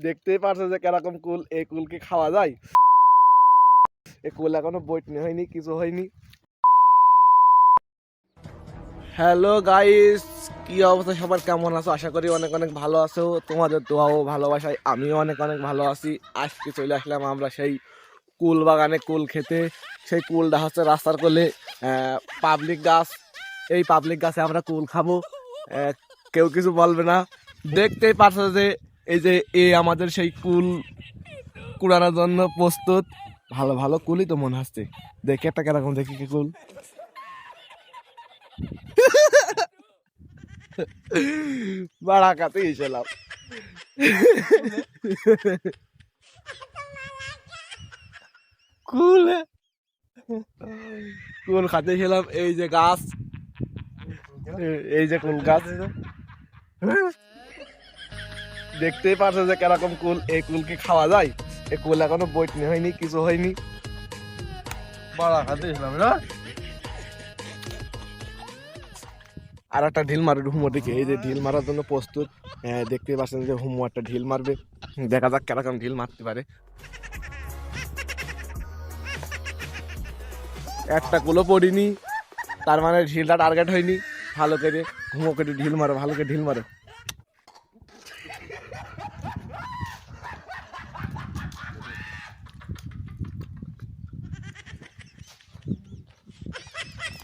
দেখতেই পারছো যে কিরকম কুল, এই কুল কি খাওয়া যায়? এই কুল এখনো বইটনি হয়নি, কিছু হয়নি। হ্যালো গাইস, কি অবস্থা সবার, কেমন আছো? আশা করি অনেক অনেক ভালো আছো। তোমাদের দোয়া ও ভালোবাসায় আমিও অনেক অনেক ভালো আছি। আজকে চলে আসলাম আমরা সেই কুল বাগানে কুল খেতে। সেই কুলটা হচ্ছে রাস্তার কোলে পাবলিক গাছ। এই পাবলিক গাছে আমরা কুল খাবো, কেউ কিছু বলবে না। দেখতেই পারছো যে এই যে আমাদের সেই কুল কুড়ানোর জন্য প্রস্তুত। ভালো ভালো কুলই তো মনে হচ্ছে, দেখি একটা কেরকম, দেখি কি কুল। বাড়া কাতে গেছিলাম, কুল কুল খাতে ছিলাম। এই যে গাছ, এই যে কুল গাছ, দেখতেই পারছো যে কিরকম কুল। এই কুল কি খাওয়া যায়? এই কুল এখনো বইটনি হয়নি, কিছু হয়নি। বাড়া খাতে ছিলাম না। আর একটা ঢিল মারবে হুমো দিকে, এই যে ঢিল মারার জন্য প্রস্তুত। দেখতেই পাচ্ছেন যে হুমো একটা ঢিল মারবে, দেখা যাক কিরকম ঢিল মারতে পারে। একটা কুলো পড়িনি, তার মানে ঢিলটা টার্গেট হয়নি। ভালো করে হুমো করে ঢিল মারো, ভালো করে ঢিল মারো।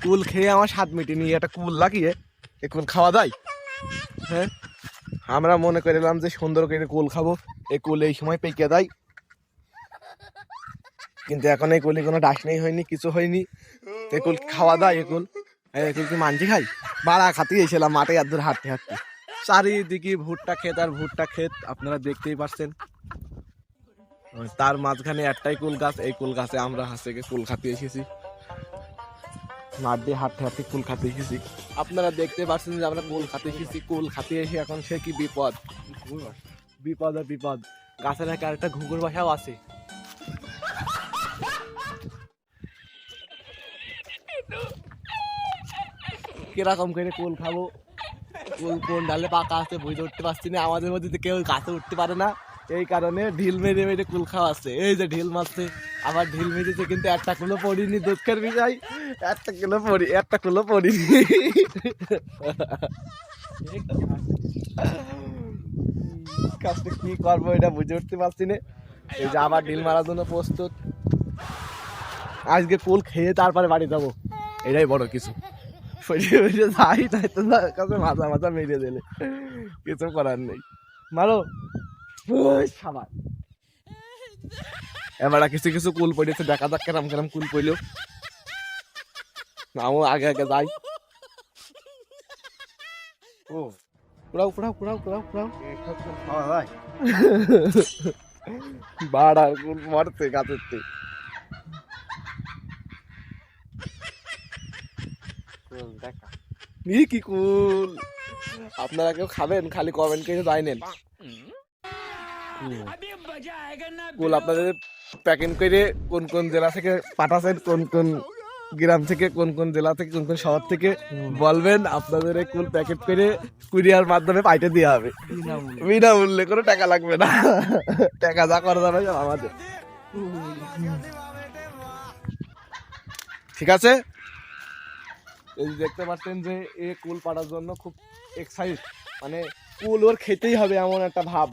কুল খেয়ে আমার স্বাদ মিটেনি, একটা কুল লাগিয়ে এ কুল খাওয়া যায়? হ্যাঁ, আমরা মনে করিলাম যে সুন্দর করে কুল খাবো, এই কুল এই সময় পেকে দেয়, কিন্তু এখন এই কুলে কোনো ডাস নেই, হয়নি, কিছু হয়নি। এই কুল খাওয়া দায়? একুল একুল কি মানছি খাই? বাড়া খাতে গেছিলাম মাঠে আর ধরে হাঁটতে হাঁটতে, চারিদিকে ভুট্টা ক্ষেত আর ভুট্টা ক্ষেত, আপনারা দেখতেই পাচ্ছেন। তার মাঝখানে একটাই কুল গাছ, এই কুল গাছে আমরা হাসে কুল খাতে এসেছি, মাঠ দিয়ে হাঁটতে হাঁটতে কুল খাতে এসেছি। আপনারা দেখতে পাচ্ছেন যে আমরা কুল খাতে এসেছি। কুল খাতে এসে এখন সে কি বিপদ, বিপদ আর বিপদ। গাছের একটা আরেকটা ঘুঘুর বাসাও আছে। কিরকম করে কুল খাবো? কুল কোন ডালে পাকা আছে বুঝে উঠতে পারছি না। আমাদের মধ্যে তো কেউ গাছে উঠতে পারে না, এই কারণে ঢিল মেরে মেরে কুল খাওয়া আছে। এই যে ঢিল মারছে, আবার ঢিল মেরেছে, কিন্তু একটা কুলো পড়িনি, দুঃখের বিষয়। একটা কুলো পড়িনি। কাজটা কি করবো এটা বুঝে উঠতে পারছি না। এই যে আবার ঢিল মারার জন্য প্রস্তুত। আজকে কুল খেয়ে তারপরে বাড়ি যাবো, এটাই বড় কিছু। যাই তাই তো কাছে মাথা মাথা মেরে দিলে, কিছু করার নেই। মারো সাবান। এবার কিছু কিছু কুল পড়েছে, দেখা যাক কেরাম কেরাম কুল পড়লো। আমিও আগে আগে যাই। ও কুড়াও কুড়াও কুড়াও কুড়াও কুড়াও, খাওয়া যায়? বাড়া কুল মারছে গাছের থেকে। দেখা কি কুল, আপনারা কেউ খাবেন? খালি কমেন্ট করে জানেন। কুল আপনাদের প্যাকিং করে কোন কোন জেলা থেকে পাঠাচ্ছেন, কোন কোন গ্রাম থেকে, কোন কোন জেলা থেকে, কোন কোন শহর থেকে বলবেন। আপনাদের এই কুল প্যাকেট করে কুরিয়ার মাধ্যমে পাইতে দেওয়া হবে বিনামূল্যে, কোনো টাকা লাগবে না। টাকা যা করা যাবে সব আমাদের, ঠিক আছে? এই যে দেখতে পাচ্ছেন যে এ কুল পাড়ার জন্য খুব এক্সাইট, মানে কুল ওর খেতেই হবে এমন একটা ভাব।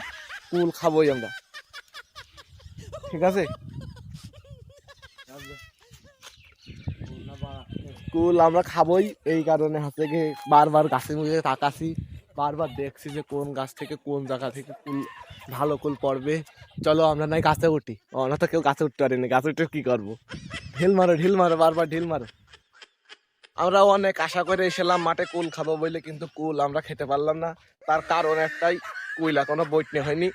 কুল খাবোই আমরা, ঠিক আছে? কুল আমরা খাবোই, এই কারণে হাতে গিয়ে বারবার গাছের মধ্যে তাকাছি, বারবার দেখছি যে কোন গাছ থেকে কোন জায়গা থেকে কুল ভালো কুল পড়বে। চলো আমরা নাই গাছে উঠি। আমরা তো কেউ গাছে উঠতে পারিনি, গাছে উঠে কি করবো? ঢিল মারো ঢিল মারো, বারবার ঢিল মারো। আমরা অনেক আশা করে এসেলাম মাঠে কুল খাবো বলে, কিন্তু কুল আমরা খেতে পারলাম না। তার কারণ একটাই, কুল এখনো বইটনি হয়নি।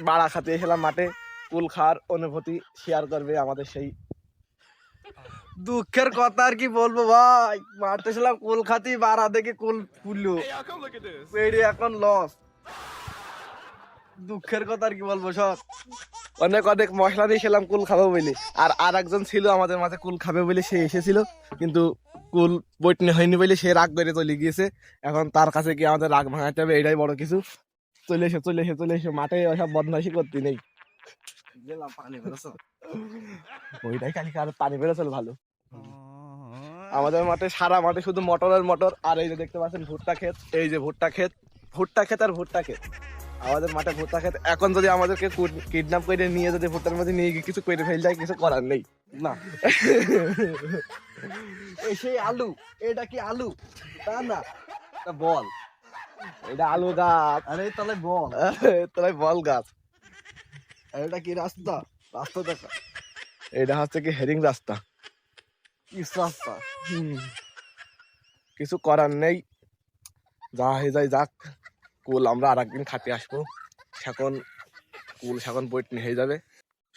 বাড়া খাতে এসেলাম মাঠে, কুল খাওয়ার অনুভূতি শেয়ার করবে আমাদের সেই দুঃখের কথা। আর কি বলবো ভাই, মারতে ছিলাম কুল খাতি, বাড়া দেখে কুল ফুললো, পেড়ে এখন লস। দুঃখের কথা আর কি বলবো, সব অনেক অনেক মশলা দিয়ে খেলাম কুল খাবো বলে। আর একজন ছিল আমাদের মাঝে কুল খাবে বলে, সে এসেছিল, কিন্তু কুল বইটনি হয়নি বলে সে রাগ করে চলে গিয়েছে। এখন তার কাছে গিয়ে আমাদের রাগ ভাঙাতে হবে, এটাই বড় কিছু। চলে এসে মাঠে ওসব বদমাইশি করতে নেই। গেলাম পানি বেরোছো। ওইটাই খালি আর পানি বেরোছিল ভালো। আমাদের মাঠে সারা মাঠে শুধু মটরের মটর, আর এই যে দেখতে পাচ্ছেন ভুট্টা ক্ষেত, এই যে ভুট্টা ক্ষেত আর ভুট্টা ক্ষেত। আমাদের মাঠে ভুট্টা ক্ষেত। এখন যদি আমাদেরকে কিডন্যাপ করে নিয়ে যদি ভুট্টার মধ্যে নিয়ে গিয়ে কিছু করে ফেল যায়, কিছু করার নেই। না এই সেই আলু, এটা কি আলু? তা না, এটা বল। এটা আলু গাছ, আরে তাহলে বল। তাহলে বল গাছ। আর এটা কি রাস্তা? রাস্তা দেখা। এটা হচ্ছে কি হেরিং রাস্তা। কি রাস্তা? কিছু করার নেই, যা হয়ে যায় যাক। কুল আমরা আর একদিন খাতে আসবো। কুল শাকন বইট হয়ে যাবে।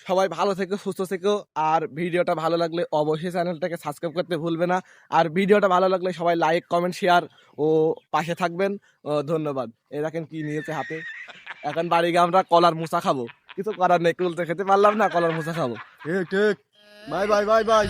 সবাই ভালো থেকো, সুস্থ থেকো। আর ভিডিওটা ভালো লাগলে অবশ্যই চ্যানেলটাকে সাবস্ক্রাইব করতে ভুলবে না। আর ভিডিওটা ভালো লাগলে সবাই লাইক, কমেন্ট, শেয়ার ও পাশে থাকবেন। ধন্যবাদ। এই দেখেন কি নিয়েছে হাতে। এখন বাড়ি গিয়ে আমরা কলার মুসা খাবো। কিছু করার নেই, কুল তো খেতে পারলাম না, কলার মুসা খাবো। ঠিক ঠিক। Bye bye bye bye.